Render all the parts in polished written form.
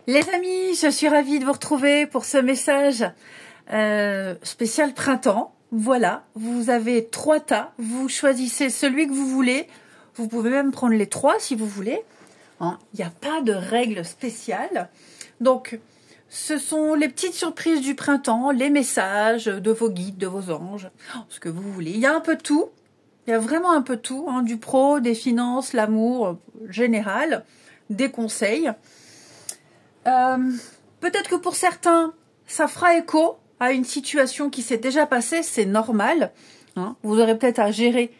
Les amis, je suis ravie de vous retrouver pour ce message spécial printemps. Voilà, vous avez 3 tas, vous choisissez celui que vous voulez. Vous pouvez même prendre les 3 si vous voulez. Il n'y a pas de règle spéciale. Donc, ce sont les petites surprises du printemps, les messages de vos guides, de vos anges, ce que vous voulez. Il y a un peu de tout. Il y a vraiment un peu de tout, du pro, des finances, l'amour général, des conseils. Peut-être que pour certains, ça fera écho à une situation qui s'est déjà passée, c'est normal. Vous aurez peut-être à gérer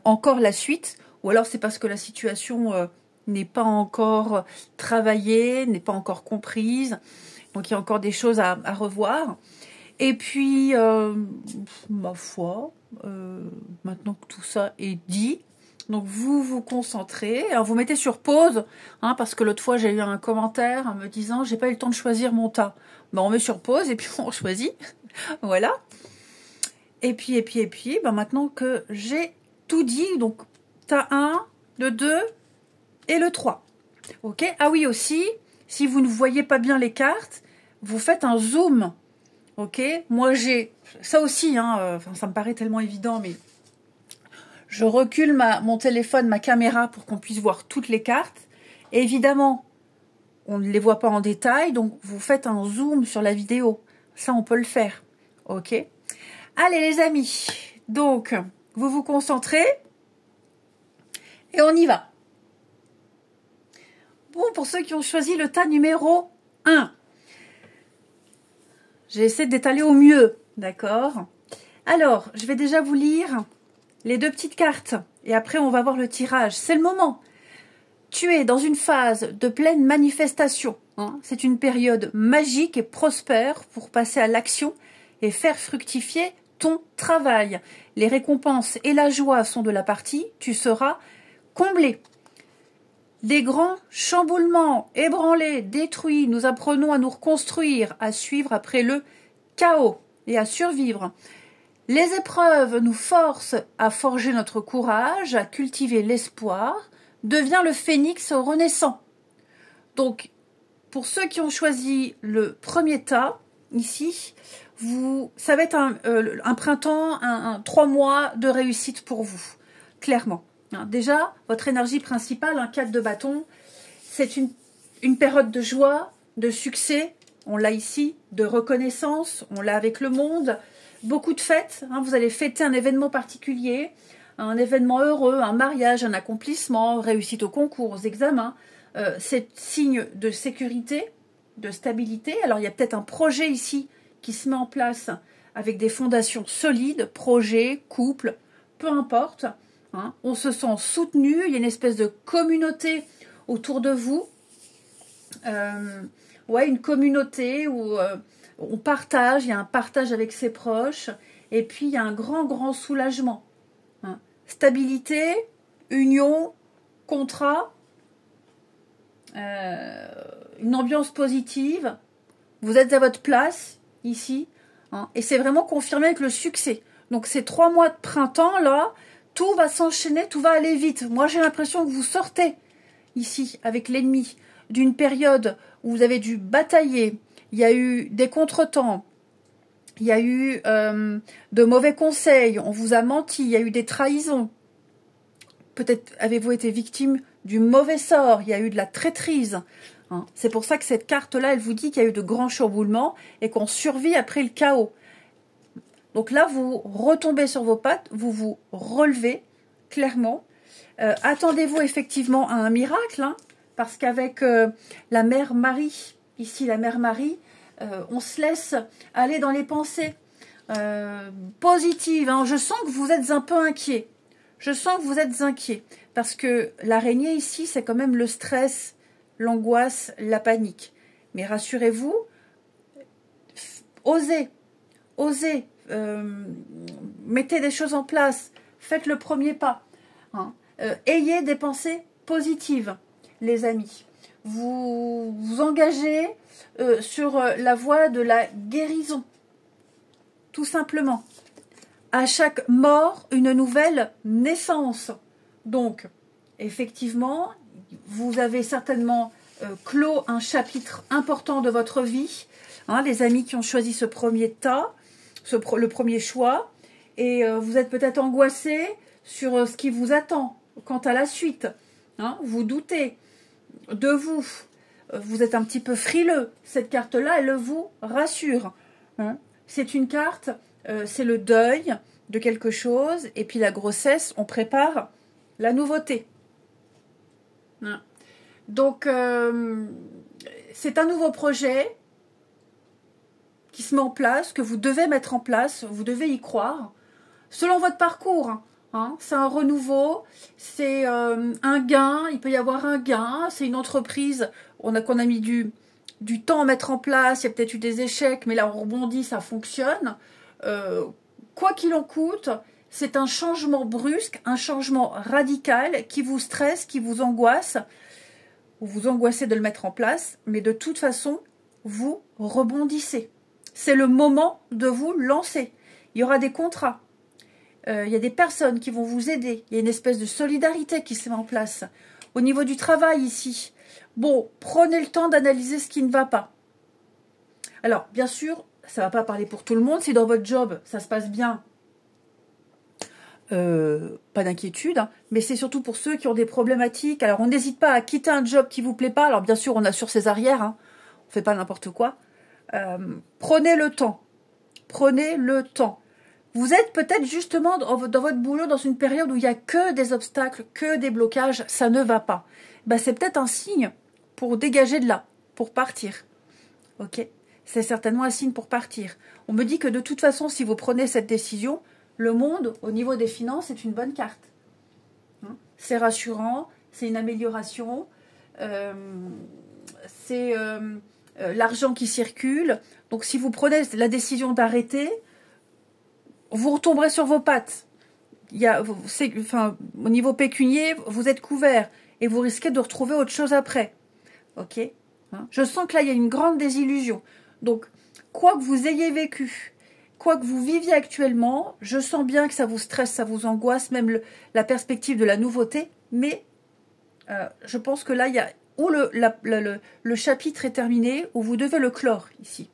encore la suite, ou alors c'est parce que la situation n'est pas encore travaillée, n'est pas encore comprise, donc il y a encore des choses à revoir. Et puis, ma foi, maintenant que tout ça est dit, donc vous vous concentrez, alors vous mettez sur pause, parce que l'autre fois j'ai eu un commentaire en me disant j'ai pas eu le temps de choisir mon tas. On met sur pause et puis on choisit, voilà. Et puis, maintenant que j'ai tout dit, donc tas 1, le 2 et le 3. Ok. Ah oui aussi, si vous ne voyez pas bien les cartes, vous faites un zoom. Ok, moi j'ai ça aussi, ça me paraît tellement évident, mais je recule mon téléphone, ma caméra pour qu'on puisse voir toutes les cartes. Et évidemment, on ne les voit pas en détail, donc vous faites un zoom sur la vidéo. Ça, on peut le faire. Ok. Allez les amis, donc vous vous concentrez et on y va. Bon, pour ceux qui ont choisi le tas numéro 1. J'ai essayé d'étaler au mieux, d'accord? Alors, je vais déjà vous lire les 2 petites cartes et après on va voir le tirage. C'est le moment. Tu es dans une phase de pleine manifestation. C'est une période magique et prospère pour passer à l'action et faire fructifier ton travail. Les récompenses et la joie sont de la partie. Tu seras comblé. Des grands chamboulements, ébranlés, détruits, nous apprenons à nous reconstruire, à suivre après le chaos et à survivre. Les épreuves nous forcent à forger notre courage, à cultiver l'espoir, devient le phénix renaissant. Donc, pour ceux qui ont choisi le premier tas, ici, ça va être un printemps, 3 mois de réussite pour vous, clairement. Déjà, votre énergie principale, un 4 de bâton, c'est une période de joie, de succès, on l'a ici, de reconnaissance, on l'a avec le monde, beaucoup de fêtes, vous allez fêter un événement particulier, un événement heureux, un mariage, un accomplissement, réussite au concours, aux examens, c'est signe de sécurité, de stabilité. Alors il y a peut-être un projet ici qui se met en place avec des fondations solides, projet, couple, peu importe. On se sent soutenu, il y a une espèce de communauté autour de vous. Une communauté où on partage, il y a un partage avec ses proches, et puis il y a un grand soulagement. Stabilité, union, contrat, une ambiance positive, vous êtes à votre place ici, et c'est vraiment confirmé avec le succès. Donc ces 3 mois de printemps là, tout va s'enchaîner, tout va aller vite. Moi, j'ai l'impression que vous sortez ici avec l'ennemi d'une période où vous avez dû batailler. Il y a eu des contretemps, il y a eu de mauvais conseils, on vous a menti, il y a eu des trahisons. Peut-être avez-vous été victime du mauvais sort, il y a eu de la traîtrise. C'est pour ça que cette carte-là, elle vous dit qu'il y a eu de grands chamboulements et qu'on survit après le chaos. Donc là, vous retombez sur vos pattes, vous vous relevez, clairement. Attendez-vous effectivement à un miracle, parce qu'avec la mère Marie, ici la mère Marie, on se laisse aller dans les pensées positives. Je sens que vous êtes un peu inquiet. Je sens que vous êtes inquiet, parce que l'araignée ici, c'est quand même le stress, l'angoisse, la panique. Mais rassurez-vous, osez. Mettez des choses en place, faites le premier pas. Ayez des pensées positives, les amis. Vous vous engagez sur la voie de la guérison, tout simplement. À chaque mort, une nouvelle naissance. Donc, effectivement, vous avez certainement clôt un chapitre important de votre vie. Hein, les amis qui ont choisi ce premier tas, le premier choix, et vous êtes peut-être angoissés sur ce qui vous attend quant à la suite. Hein, vous doutez de vous. Vous êtes un petit peu frileux. Cette carte-là, elle vous rassure. Hein. C'est une carte, c'est le deuil de quelque chose, et puis la grossesse, on prépare la nouveauté. Hein. Donc, c'est un nouveau projet qui se met en place, que vous devez mettre en place, vous devez y croire, selon votre parcours. Hein. C'est un renouveau, c'est un gain, il peut y avoir un gain, c'est une entreprise qu'on a mis du temps à mettre en place, il y a peut-être eu des échecs, mais là on rebondit, ça fonctionne. Quoi qu'il en coûte, c'est un changement brusque, un changement radical qui vous stresse, qui vous angoisse. Vous vous angoissez de le mettre en place, mais de toute façon, vous rebondissez. C'est le moment de vous lancer. Il y aura des contrats. Il y a des personnes qui vont vous aider. Il y a une espèce de solidarité qui se met en place. Au niveau du travail ici, bon, prenez le temps d'analyser ce qui ne va pas. Alors, bien sûr, ça ne va pas parler pour tout le monde. Si dans votre job, ça se passe bien, pas d'inquiétude, hein, mais c'est surtout pour ceux qui ont des problématiques. Alors, on n'hésite pas à quitter un job qui ne vous plaît pas. Alors, bien sûr, on assure ses arrières. Hein. On ne fait pas n'importe quoi. Prenez le temps. Prenez le temps. Vous êtes peut-être justement dans votre boulot dans une période où il n'y a que des obstacles, que des blocages, ça ne va pas. Ben, c'est peut-être un signe pour dégager de là, pour partir. Ok ? C'est certainement un signe pour partir. On me dit que de toute façon, si vous prenez cette décision, le monde, au niveau des finances, est une bonne carte. Hein ? C'est rassurant, c'est une amélioration, c'est l'argent qui circule. Donc si vous prenez la décision d'arrêter, vous retomberez sur vos pattes. Au niveau pécunier, vous êtes couvert et vous risquez de retrouver autre chose après. Ok ? Hein ? Je sens que là, il y a une grande désillusion. Donc, quoi que vous ayez vécu, quoi que vous viviez actuellement, je sens bien que ça vous stresse, ça vous angoisse, même la perspective de la nouveauté, mais je pense que là, il y a où le chapitre est terminé, où vous devez le clore ici.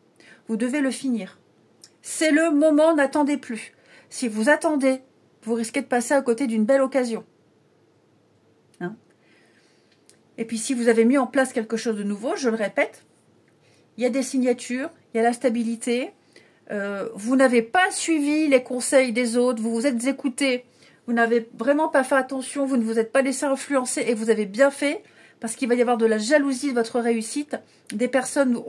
Vous devez le finir. C'est le moment, n'attendez plus. Si vous attendez, vous risquez de passer à côté d'une belle occasion. Hein ? Et puis si vous avez mis en place quelque chose de nouveau, je le répète, il y a des signatures, il y a la stabilité, vous n'avez pas suivi les conseils des autres, vous vous êtes écouté, vous n'avez vraiment pas fait attention, vous ne vous êtes pas laissé influencer et vous avez bien fait, parce qu'il va y avoir de la jalousie de votre réussite. Des personnes vous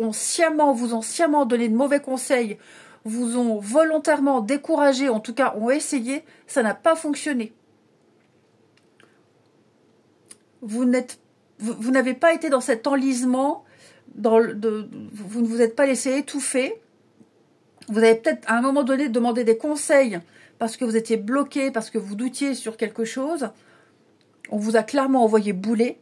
ont sciemment donné de mauvais conseils, vous ont volontairement découragé, en tout cas ont essayé, ça n'a pas fonctionné. Vous n'avez pas été dans cet enlisement, vous ne vous êtes pas laissé étouffer. Vous avez peut-être à un moment donné demandé des conseils parce que vous étiez bloqué, parce que vous doutiez sur quelque chose. On vous a clairement envoyé bouler.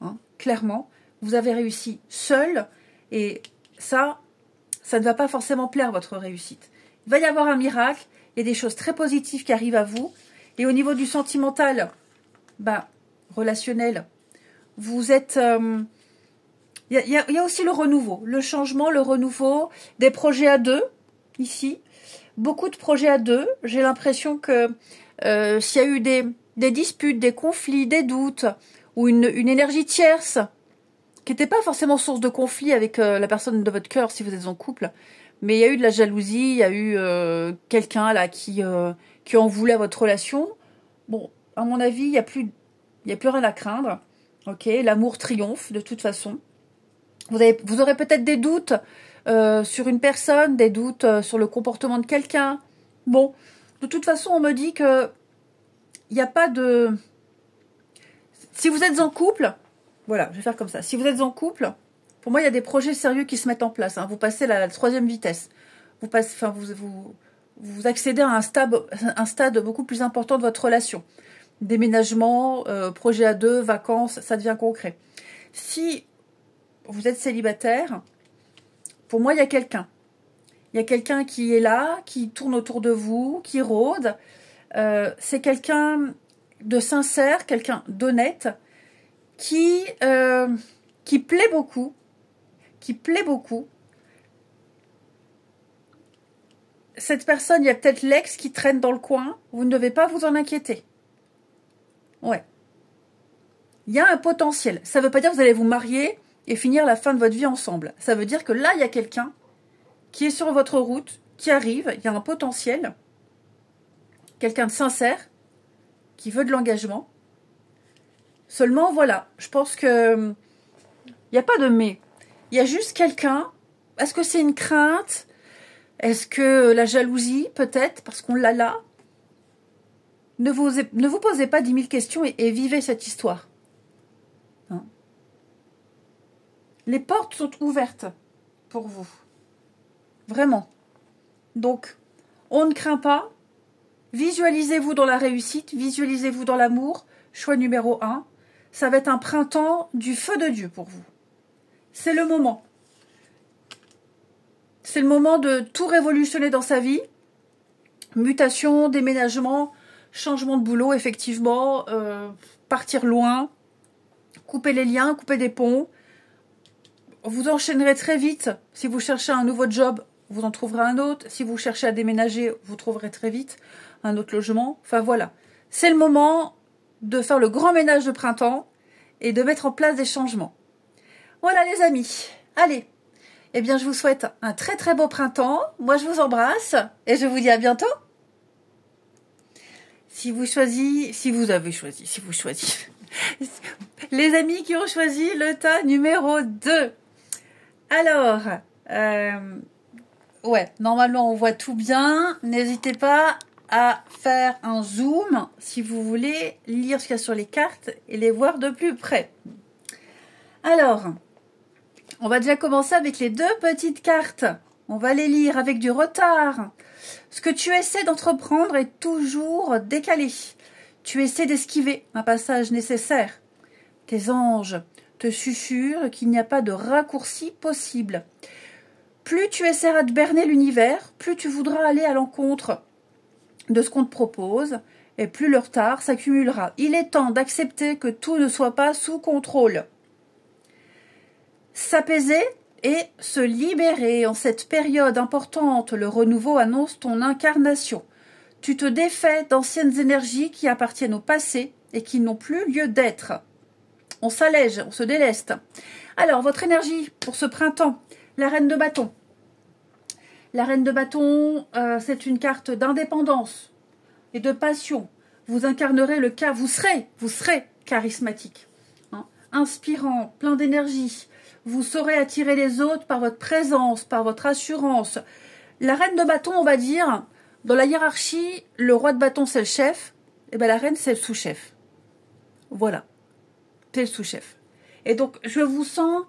Hein, clairement. Vous avez réussi seul et ça ne va pas forcément plaire votre réussite. Il va y avoir un miracle, il y a des choses très positives qui arrivent à vous. Et au niveau du sentimental, relationnel, vous êtes... Il y a aussi le renouveau, le changement, le renouveau, des projets à deux, ici. Beaucoup de projets à deux. J'ai l'impression que s'il y a eu des disputes, des conflits, des doutes, ou une énergie tierce, qui n'était pas forcément source de conflit avec la personne de votre cœur si vous êtes en couple, mais il y a eu de la jalousie, il y a eu quelqu'un là qui en voulait à votre relation. Bon, à mon avis, il y a plus rien à craindre. Ok, l'amour triomphe de toute façon. Vous aurez peut-être des doutes sur une personne, des doutes sur le comportement de quelqu'un. Bon, de toute façon, on me dit que il n'y a pas de... Si vous êtes en couple, voilà, je vais faire comme ça. Si vous êtes en couple, pour moi, il y a des projets sérieux qui se mettent en place. Hein. Vous passez à la troisième vitesse. Vous accédez à un stade beaucoup plus important de votre relation. Déménagement, projet à deux, vacances, ça devient concret. Si vous êtes célibataire, pour moi, il y a quelqu'un. Il y a quelqu'un qui est là, qui tourne autour de vous, qui rôde. C'est quelqu'un de sincère, quelqu'un d'honnête, qui qui plaît beaucoup, qui plaît beaucoup. Cette personne, il y a peut-être l'ex qui traîne dans le coin, vous ne devez pas vous en inquiéter. Ouais. Il y a un potentiel. Ça ne veut pas dire que vous allez vous marier et finir la fin de votre vie ensemble. Ça veut dire que là, il y a quelqu'un qui est sur votre route, qui arrive, il y a un potentiel, quelqu'un de sincère, qui veut de l'engagement. Seulement, voilà, je pense que il n'y a pas de mais. Il y a juste quelqu'un. Est-ce que c'est une crainte? Est-ce que la jalousie, peut-être, parce qu'on l'a là? Ne vous posez pas 10 000 questions et vivez cette histoire. Hein? Les portes sont ouvertes pour vous. Vraiment. Donc, on ne craint pas. Visualisez-vous dans la réussite, visualisez-vous dans l'amour. Choix numéro 1. Ça va être un printemps du feu de Dieu pour vous. C'est le moment. C'est le moment de tout révolutionner dans sa vie. Mutation, déménagement, changement de boulot, effectivement. Partir loin. Couper les liens, couper des ponts. Vous enchaînerez très vite. Si vous cherchez un nouveau job, vous en trouverez un autre. Si vous cherchez à déménager, vous trouverez très vite un autre logement. Enfin voilà. C'est le moment de faire le grand ménage de printemps et de mettre en place des changements. Voilà les amis. Allez. Eh bien, je vous souhaite un très très beau printemps. Moi, je vous embrasse et je vous dis à bientôt. Si vous avez choisi. Les amis qui ont choisi le tas numéro 2. Alors, ouais, normalement, on voit tout bien. N'hésitez pas à faire un zoom si vous voulez lire ce qu'il y a sur les cartes et les voir de plus près. Alors, on va déjà commencer avec les 2 petites cartes. On va les lire avec du retard. Ce que tu essaies d'entreprendre est toujours décalé. Tu essaies d'esquiver un passage nécessaire. Tes anges te susurrent qu'il n'y a pas de raccourci possible. Plus tu essaieras de berner l'univers, plus tu voudras aller à l'encontre de ce qu'on te propose, et plus le retard s'accumulera. Il est temps d'accepter que tout ne soit pas sous contrôle. S'apaiser et se libérer en cette période importante, le renouveau annonce ton incarnation. Tu te défais d'anciennes énergies qui appartiennent au passé et qui n'ont plus lieu d'être. On s'allège, on se déleste. Alors, votre énergie pour ce printemps, la reine de bâton. La reine de bâton, c'est une carte d'indépendance et de passion. Vous incarnerez le cas, vous serez charismatique, hein, inspirant, plein d'énergie. Vous saurez attirer les autres par votre présence, par votre assurance. La reine de bâton, on va dire, dans la hiérarchie, le roi de bâton, c'est le chef. Et bien la reine, c'est le sous-chef. Voilà. C'est le sous-chef. Et donc, je vous sens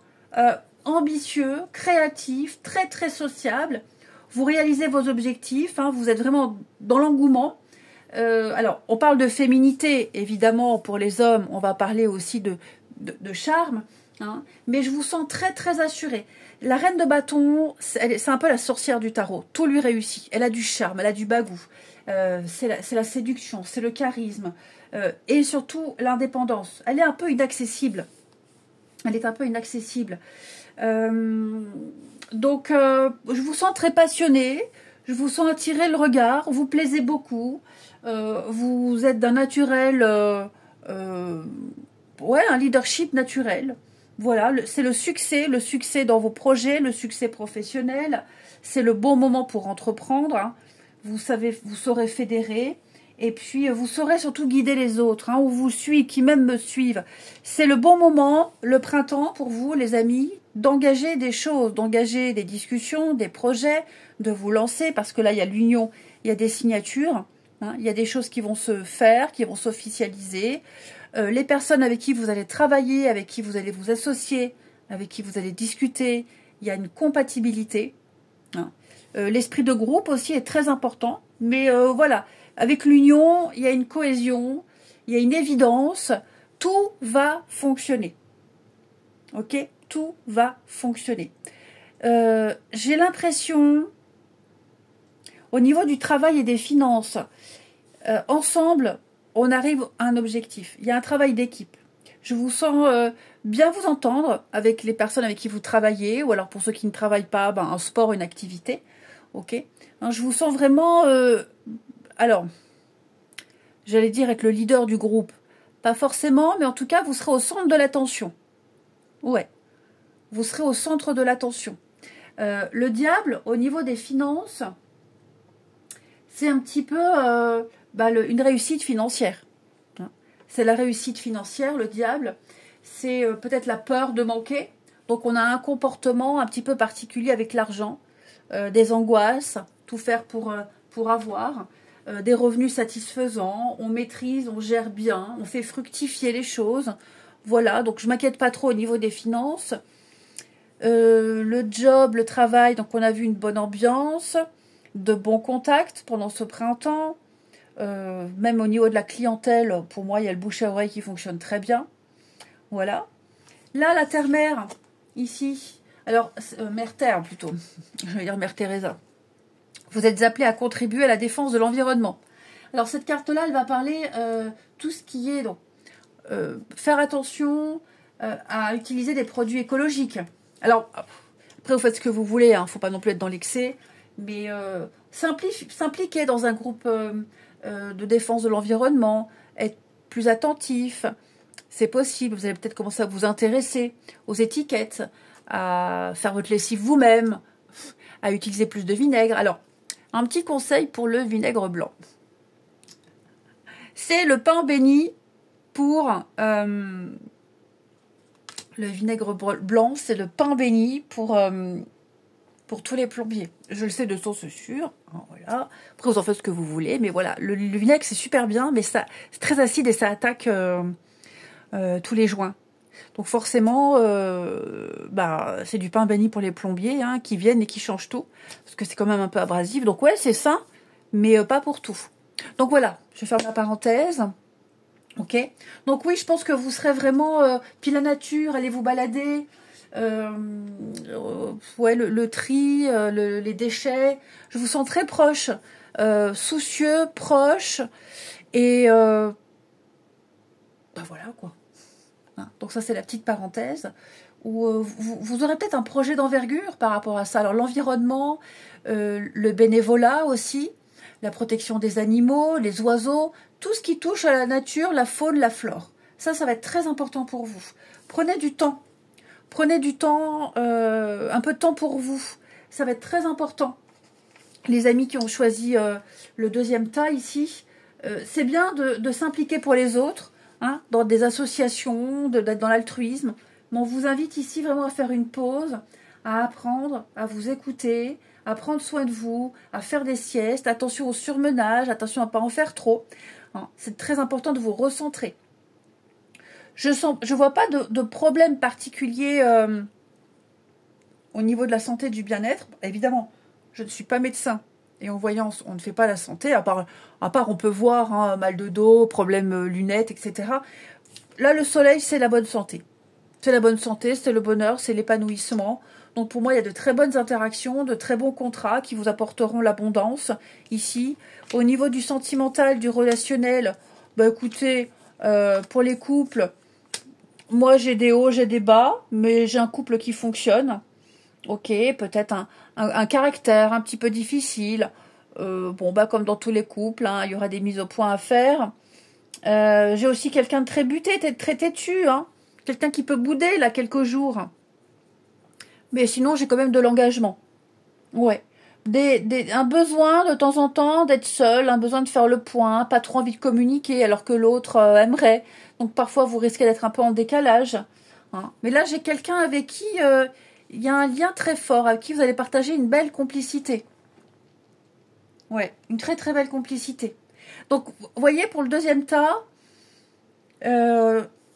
ambitieux, créatif, très, très sociable. Vous réalisez vos objectifs. Hein, vous êtes vraiment dans l'engouement. Alors, on parle de féminité, évidemment, pour les hommes. On va parler aussi de charme. Hein, mais je vous sens très très assurée. La reine de bâton, c'est un peu la sorcière du tarot. Tout lui réussit. Elle a du charme, elle a du bagou. C'est la séduction, c'est le charisme. Et surtout l'indépendance. Elle est un peu inaccessible. Donc, je vous sens très passionnée. Je vous sens attirer le regard. Vous plaisez beaucoup. Vous êtes d'un naturel... ouais, un leadership naturel. Voilà, c'est le succès dans vos projets, le succès professionnel. C'est le bon moment pour entreprendre. Hein. Vous saurez fédérer. Et puis, vous saurez surtout guider les autres, hein, ou vous suivent, qui même me suivent. C'est le bon moment, le printemps, pour vous, les amis, d'engager des choses, d'engager des discussions, des projets, de vous lancer, parce que là, il y a l'union, il y a des signatures, hein, il y a des choses qui vont se faire, qui vont s'officialiser. Les personnes avec qui vous allez travailler, avec qui vous allez vous associer, avec qui vous allez discuter, il y a une compatibilité. Hein. L'esprit de groupe aussi est très important. Mais voilà, avec l'union, il y a une cohésion, il y a une évidence. Tout va fonctionner. Ok? Tout va fonctionner. J'ai l'impression, au niveau du travail et des finances, ensemble, on arrive à un objectif. Il y a un travail d'équipe. Je vous sens bien vous entendre avec les personnes avec qui vous travaillez, ou alors pour ceux qui ne travaillent pas, ben, un sport, une activité. Ok. Hein, je vous sens vraiment... alors, j'allais dire être le leader du groupe. Pas forcément, mais en tout cas, vous serez au centre de l'attention. Ouais. Vous serez au centre de l'attention. Le diable, au niveau des finances, c'est un petit peu une réussite financière. C'est la réussite financière, le diable. C'est peut-être la peur de manquer. Donc on a un comportement un petit peu particulier avec l'argent, des angoisses, tout faire pour avoir, des revenus satisfaisants, on maîtrise, on gère bien, on fait fructifier les choses. Voilà, donc je ne m'inquiète pas trop au niveau des finances. Le job, le travail, donc on a vu une bonne ambiance, de bons contacts pendant ce printemps. Même au niveau de la clientèle, pour moi, il y a le bouche à oreille qui fonctionne très bien. Voilà. Là, la terre-mère, ici. Alors, mère-terre plutôt. Je vais dire mère Teresa. Vous êtes appelé à contribuer à la défense de l'environnement. Alors, cette carte-là, elle va parler tout ce qui est donc faire attention à utiliser des produits écologiques. Alors, après, vous faites ce que vous voulez, hein, faut pas non plus être dans l'excès, mais s'impliquer dans un groupe de défense de l'environnement, être plus attentif, c'est possible. Vous allez peut-être commencer à vous intéresser aux étiquettes, à faire votre lessive vous-même, à utiliser plus de vinaigre. Alors, un petit conseil pour le vinaigre blanc. C'est le pain béni pour... le vinaigre blanc, c'est le pain béni pour tous les plombiers. Je le sais de source sûre. Hein, voilà. Après, vous en faites ce que vous voulez. Mais voilà, le vinaigre, c'est super bien, mais c'est très acide et ça attaque tous les joints. Donc forcément, c'est du pain béni pour les plombiers hein, qui viennent et qui changent tout. Parce que c'est quand même un peu abrasif. Donc ouais, c'est sain, mais pas pour tout. Donc voilà, je vais faire ma parenthèse. Ok. Donc oui, je pense que vous serez vraiment... puis la nature, allez vous balader. Ouais, le tri, les déchets. Je vous sens très proche. Soucieux, proche. Et... voilà quoi. Hein, donc ça, c'est la petite parenthèse. Où vous aurez peut-être un projet d'envergure par rapport à ça. Alors l'environnement, le bénévolat aussi, la protection des animaux, les oiseaux, tout ce qui touche à la nature, la faune, la flore. Ça va être très important pour vous. Prenez du temps. Prenez du temps, un peu de temps pour vous. Ça va être très important. Les amis qui ont choisi le deuxième tas ici, c'est bien de s'impliquer pour les autres, hein, dans des associations, d'être dans l'altruisme. Mais on vous invite ici vraiment à faire une pause, à apprendre, à vous écouter, à prendre soin de vous, à faire des siestes. Attention au surmenage, attention à ne pas en faire trop. Hein, c'est très important de vous recentrer. Je vois pas de problème particulier au niveau de la santé et du bien-être. Évidemment, je ne suis pas médecin. Et en voyance, on ne fait pas la santé. À part on peut voir hein, mal de dos, problème lunettes, etc. Là, le soleil, c'est la bonne santé. C'est la bonne santé, c'est le bonheur, c'est l'épanouissement. Donc pour moi, il y a de très bonnes interactions, de très bons contrats qui vous apporteront l'abondance ici. Au niveau du sentimental, du relationnel, écoutez, pour les couples, moi j'ai des hauts, j'ai des bas, mais j'ai un couple qui fonctionne. Ok, peut-être un caractère un petit peu difficile. Comme dans tous les couples, hein, il y aura des mises au point à faire. J'ai aussi quelqu'un de très buté, très têtu, hein. Quelqu'un qui peut bouder là quelques jours. Mais sinon, j'ai quand même de l'engagement. Ouais. Un besoin de temps en temps d'être seul, un besoin de faire le point, pas trop envie de communiquer alors que l'autre aimerait. Donc parfois, vous risquez d'être un peu en décalage. Hein. Mais là, j'ai quelqu'un avec qui il y a un lien très fort, avec qui vous allez partager une belle complicité. Ouais, une très très belle complicité. Donc, vous voyez, pour le deuxième tas,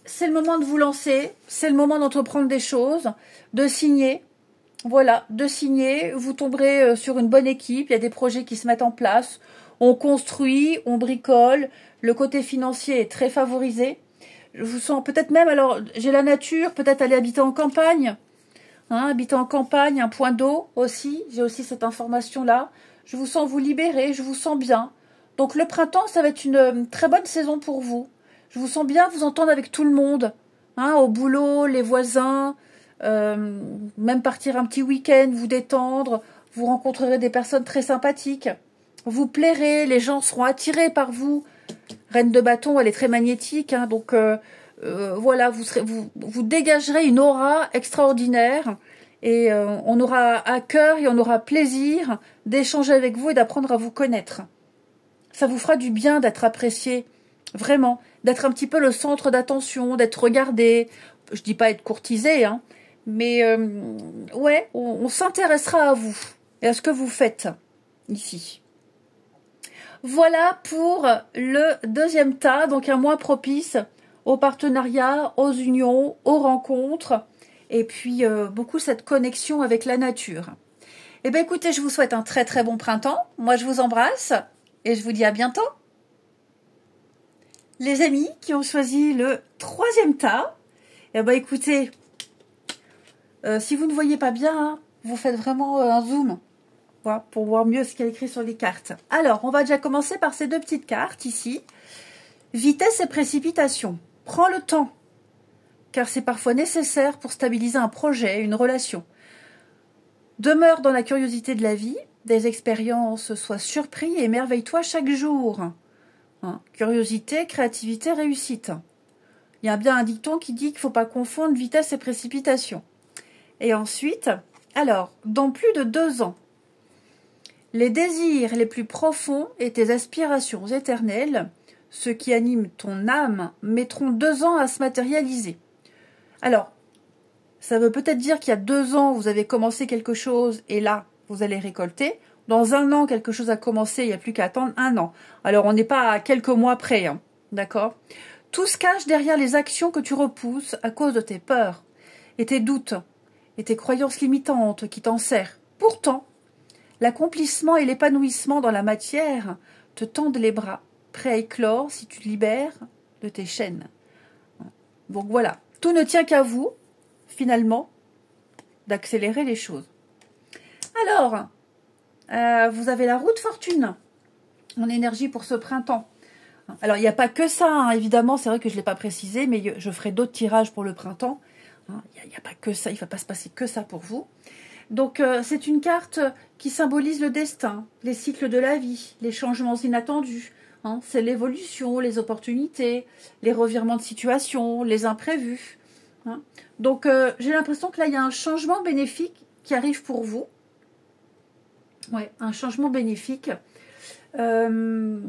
c'est le moment de vous lancer, c'est le moment d'entreprendre des choses, de signer. Voilà, de signer, vous tomberez sur une bonne équipe, il y a des projets qui se mettent en place, on construit, on bricole, le côté financier est très favorisé. Je vous sens peut-être même, alors j'ai la nature, peut-être aller habiter en campagne, hein, habiter en campagne, un point d'eau aussi, j'ai aussi cette information-là. Je vous sens vous libérer, je vous sens bien. Donc le printemps, ça va être une très bonne saison pour vous. Je vous sens bien vous entendre avec tout le monde. hein, au boulot, les voisins, même partir un petit week-end, vous détendre, vous rencontrerez des personnes très sympathiques, vous plairez, les gens seront attirés par vous. Reine de bâton, elle est très magnétique, hein, donc voilà, vous dégagerez une aura extraordinaire et on aura à cœur et on aura plaisir d'échanger avec vous et d'apprendre à vous connaître. Ça vous fera du bien d'être apprécié, vraiment, d'être un petit peu le centre d'attention, d'être regardé. Je dis pas être courtisé, hein, mais ouais, on s'intéressera à vous et à ce que vous faites ici. Voilà pour le deuxième tas, donc un mois propice aux partenariats, aux unions, aux rencontres, et puis beaucoup cette connexion avec la nature. Eh bien écoutez, je vous souhaite un très très bon printemps. Moi je vous embrasse et je vous dis à bientôt. Les amis qui ont choisi le troisième tas, eh bien écoutez, si vous ne voyez pas bien, hein, vous faites vraiment un zoom. Voilà, pour voir mieux ce qu'il y a écrit sur les cartes. Alors, on va déjà commencer par ces deux petites cartes ici. Vitesse et précipitation. Prends le temps, car c'est parfois nécessaire pour stabiliser un projet, une relation. Demeure dans la curiosité de la vie, des expériences, sois surpris et émerveille-toi chaque jour. Hein, curiosité, créativité, réussite. Il y a bien un dicton qui dit qu'il ne faut pas confondre vitesse et précipitation. Et ensuite, alors, dans plus de 2 ans, les désirs les plus profonds et tes aspirations éternelles, ceux qui animent ton âme, mettront 2 ans à se matérialiser. Alors, ça veut peut-être dire qu'il y a 2 ans, vous avez commencé quelque chose et là, vous allez récolter. Dans 1 an, quelque chose a commencé, il n'y a plus qu'à attendre 1 an. Alors, on n'est pas à quelques mois près, hein, d'accord? Tout se cache derrière les actions que tu repousses à cause de tes peurs et tes doutes et tes croyances limitantes qui t'enserrent. Pourtant, l'accomplissement et l'épanouissement dans la matière te tendent les bras, prêts à éclore si tu te libères de tes chaînes. Donc voilà, tout ne tient qu'à vous, finalement, d'accélérer les choses. Alors, vous avez la roue de fortune en énergie pour ce printemps. Alors, il n'y a pas que ça, hein, évidemment, c'est vrai que je ne l'ai pas précisé, mais je ferai d'autres tirages pour le printemps. Il n'y a pas que ça, il ne va pas se passer que ça pour vous. Donc, c'est une carte qui symbolise le destin, les cycles de la vie, les changements inattendus. Hein, c'est l'évolution, les opportunités, les revirements de situation, les imprévus. Hein. Donc, j'ai l'impression que là, il y a un changement bénéfique qui arrive pour vous. Ouais, un changement bénéfique. De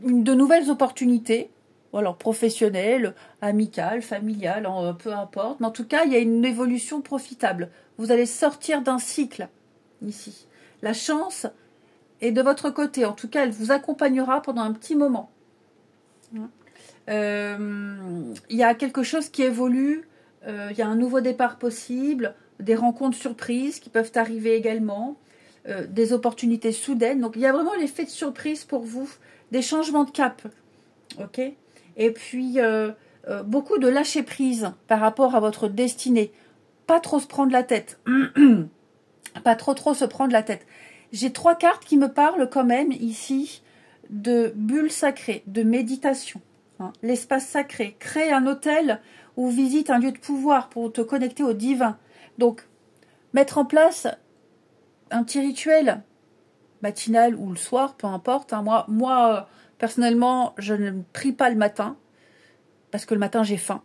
nouvelles opportunités. Alors, professionnelle, amicale, familiale, peu importe. Mais en tout cas, il y a une évolution profitable. Vous allez sortir d'un cycle, ici. La chance est de votre côté. En tout cas, elle vous accompagnera pendant un petit moment. Il y a quelque chose qui évolue. Il y a un nouveau départ possible. Des rencontres surprises qui peuvent arriver également. Des opportunités soudaines. Donc, il y a vraiment l'effet de surprise pour vous. Des changements de cap. Ok ? Et puis, beaucoup de lâcher prise par rapport à votre destinée. Pas trop se prendre la tête. Pas trop se prendre la tête. J'ai 3 cartes qui me parlent quand même ici de bulle sacrée, de méditation. Hein. L'espace sacré. Crée un hôtel ou visite un lieu de pouvoir pour te connecter au divin. Donc, mettre en place un petit rituel matinal ou le soir, peu importe. Hein. Moi personnellement, je ne prie pas le matin, parce que le matin, j'ai faim.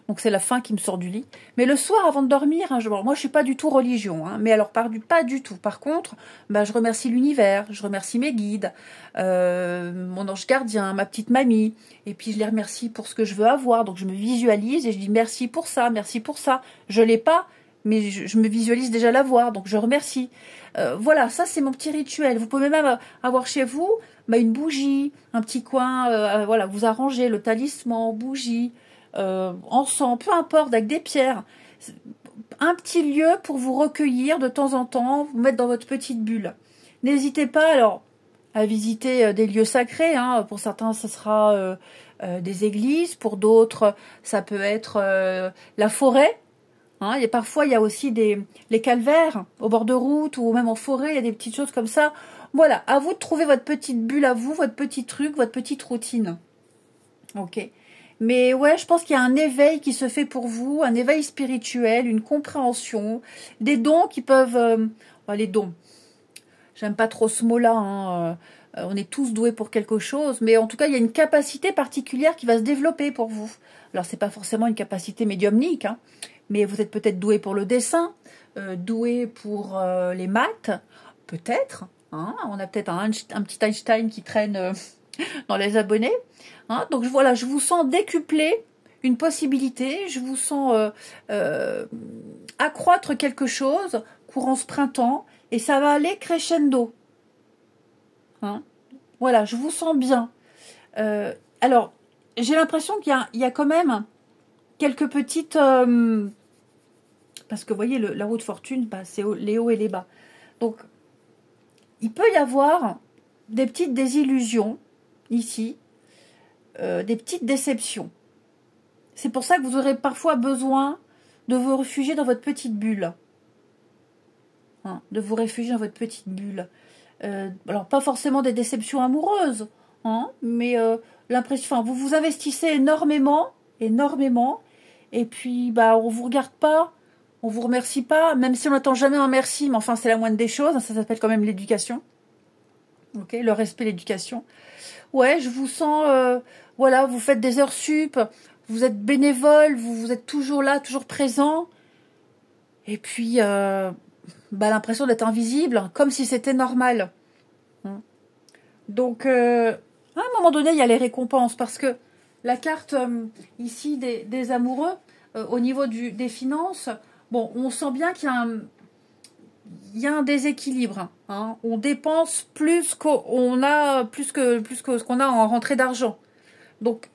Donc, c'est la faim qui me sort du lit. Mais le soir, avant de dormir, hein, moi, je suis pas du tout religion. Hein, mais alors, pas du tout. Par contre, je remercie l'univers, je remercie mes guides, mon ange gardien, ma petite mamie. Et puis, je les remercie pour ce que je veux avoir. Donc, je me visualise et je dis merci pour ça, merci pour ça. Je l'ai pas, mais je me visualise déjà l'avoir. Donc, je remercie. Voilà, ça, c'est mon petit rituel. Vous pouvez même avoir chez vous une bougie, un petit coin, voilà, vous arrangez le talisman, bougie, encens, peu importe, avec des pierres. Un petit lieu pour vous recueillir de temps en temps, vous mettre dans votre petite bulle. N'hésitez pas alors à visiter des lieux sacrés. Hein. Pour certains, ce sera des églises. Pour d'autres, ça peut être la forêt. Hein. Et parfois, il y a aussi les calvaires au bord de route ou même en forêt. Il y a des petites choses comme ça. Voilà, à vous de trouver votre petite bulle à vous, votre petit truc, votre petite routine. Ok. Mais ouais, je pense qu'il y a un éveil qui se fait pour vous, un éveil spirituel, une compréhension, des dons qui peuvent... les dons, j'aime pas trop ce mot-là, hein, on est tous doués pour quelque chose, mais en tout cas, il y a une capacité particulière qui va se développer pour vous. Alors, c'est pas forcément une capacité médiumnique, hein, mais vous êtes peut-être doué pour le dessin, doué pour les maths, peut-être. Hein, on a peut-être un petit Einstein qui traîne dans les abonnés. Hein, donc voilà, je vous sens décupler une possibilité, je vous sens accroître quelque chose courant ce printemps, et ça va aller crescendo. Hein, voilà, je vous sens bien. Alors, j'ai l'impression qu'il y a quand même quelques petites... parce que vous voyez, la roue de fortune, bah, c'est les hauts et les bas. Donc, il peut y avoir des petites désillusions, ici, des petites déceptions. C'est pour ça que vous aurez parfois besoin de vous réfugier dans votre petite bulle. Hein, de vous réfugier dans votre petite bulle. Alors, pas forcément des déceptions amoureuses, hein, mais l'impression, enfin, vous vous investissez énormément, et puis, bah, on vous regarde pas, on vous remercie pas, même si on n'attend jamais un merci, mais enfin, c'est la moindre des choses, ça s'appelle quand même l'éducation. Ok, le respect, l'éducation. Ouais, je vous sens, voilà, vous faites des heures sup, vous êtes bénévole, vous êtes toujours là, toujours présent, et puis, bah, l'impression d'être invisible, comme si c'était normal. Donc, à un moment donné, il y a les récompenses, parce que la carte, ici, des amoureux, au niveau des finances, bon, on sent bien qu'il y a un déséquilibre. Hein. On dépense plus qu'on a, plus que ce qu'on a en rentrée d'argent. Donc,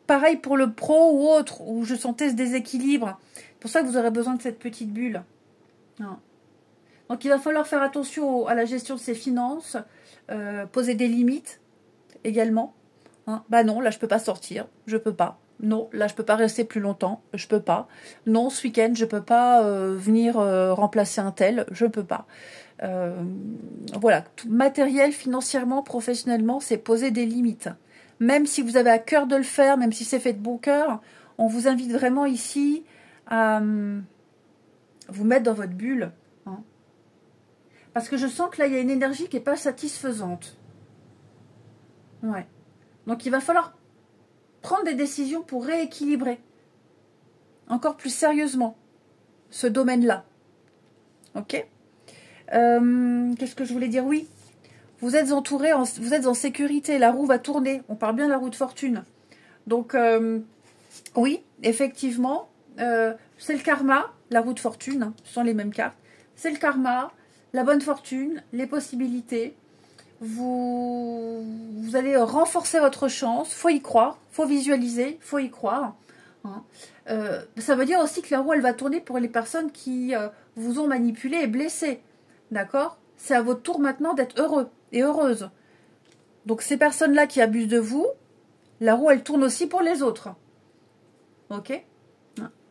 pareil pour le pro ou autre, où je sentais ce déséquilibre. C'est pour ça que vous aurez besoin de cette petite bulle. Hein. Donc, il va falloir faire attention à la gestion de ses finances, poser des limites également. Hein. Bah non, là, je peux pas sortir, je peux pas. Non, là, je peux pas rester plus longtemps, je peux pas. Non, ce week-end, je peux pas venir remplacer un tel, je peux pas. Voilà, tout matériel, financièrement, professionnellement, c'est poser des limites. Même si vous avez à cœur de le faire, même si c'est fait de bon cœur, on vous invite vraiment ici à vous mettre dans votre bulle. Hein. Parce que je sens que là, il y a une énergie qui n'est pas satisfaisante. Ouais. Donc, il va falloir prendre des décisions pour rééquilibrer encore plus sérieusement ce domaine-là. Ok. Qu'est-ce que je voulais dire? Oui, vous êtes entouré, vous êtes en sécurité, la roue va tourner. On parle bien de la roue de fortune. Donc, oui, effectivement, c'est le karma, la roue de fortune, hein, ce sont les mêmes cartes. C'est le karma, la bonne fortune, les possibilités. Vous allez renforcer votre chance, faut y croire, faut visualiser, faut y croire. Hein. Ça veut dire aussi que la roue, elle va tourner pour les personnes qui vous ont manipulé et blessé. D'accord? C'est à votre tour maintenant d'être heureux et heureuse. Donc ces personnes-là qui abusent de vous, la roue, elle tourne aussi pour les autres. Ok?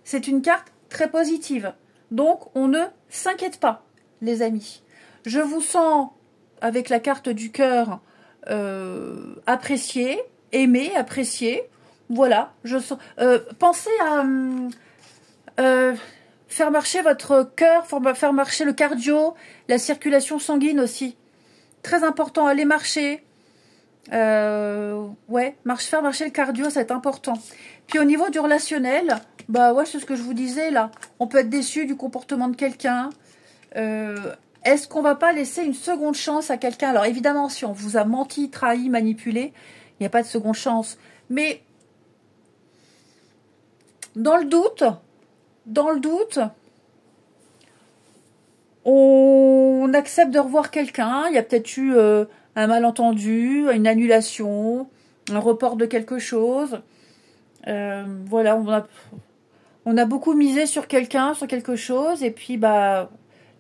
C'est une carte très positive. Donc on ne s'inquiète pas, les amis. Je vous sens... avec la carte du cœur, apprécié, aimé, apprécié. Voilà, je sens. Pensez à faire marcher votre cœur, faire marcher le cardio, la circulation sanguine aussi. Très important, aller marcher. Ouais, faire marcher le cardio, c'est important. Puis au niveau du relationnel, bah ouais, c'est ce que je vous disais là. On peut être déçu du comportement de quelqu'un. Est-ce qu'on va pas laisser une seconde chance à quelqu'un? Alors évidemment, si on vous a menti, trahi, manipulé, il n'y a pas de seconde chance. Mais dans le doute, on accepte de revoir quelqu'un. Il y a peut-être eu un malentendu, une annulation, un report de quelque chose. Voilà, on a beaucoup misé sur quelqu'un, sur quelque chose, et puis bah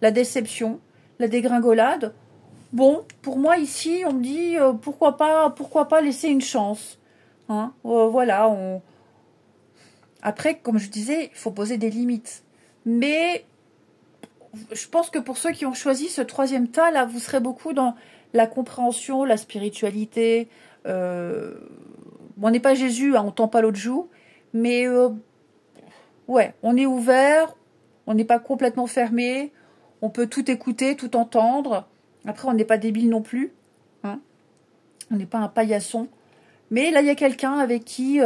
la déception, la dégringolade. Bon, pour moi ici, on me dit pourquoi pas laisser une chance. Hein, voilà. Après, comme je disais, il faut poser des limites. Mais je pense que pour ceux qui ont choisi ce troisième tas, là, vous serez beaucoup dans la compréhension, la spiritualité, on n'est pas Jésus, hein, on tend pas l'autre joue, mais ouais, on est ouvert, on n'est pas complètement fermé, on peut tout écouter, tout entendre. Après, on n'est pas débile non plus, hein, on n'est pas un paillasson. Mais là, il y a quelqu'un avec qui,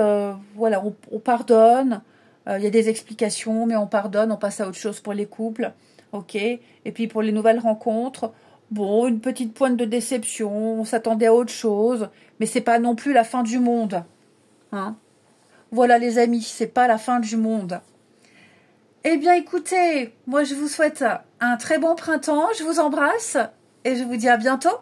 voilà, on pardonne, il y a des explications, mais on pardonne, on passe à autre chose pour les couples, ok. Et puis pour les nouvelles rencontres, bon, une petite pointe de déception, on s'attendait à autre chose, mais c'est pas non plus la fin du monde, hein. Voilà les amis, c'est pas la fin du monde. Eh bien écoutez, moi je vous souhaite un très bon printemps, je vous embrasse et je vous dis à bientôt.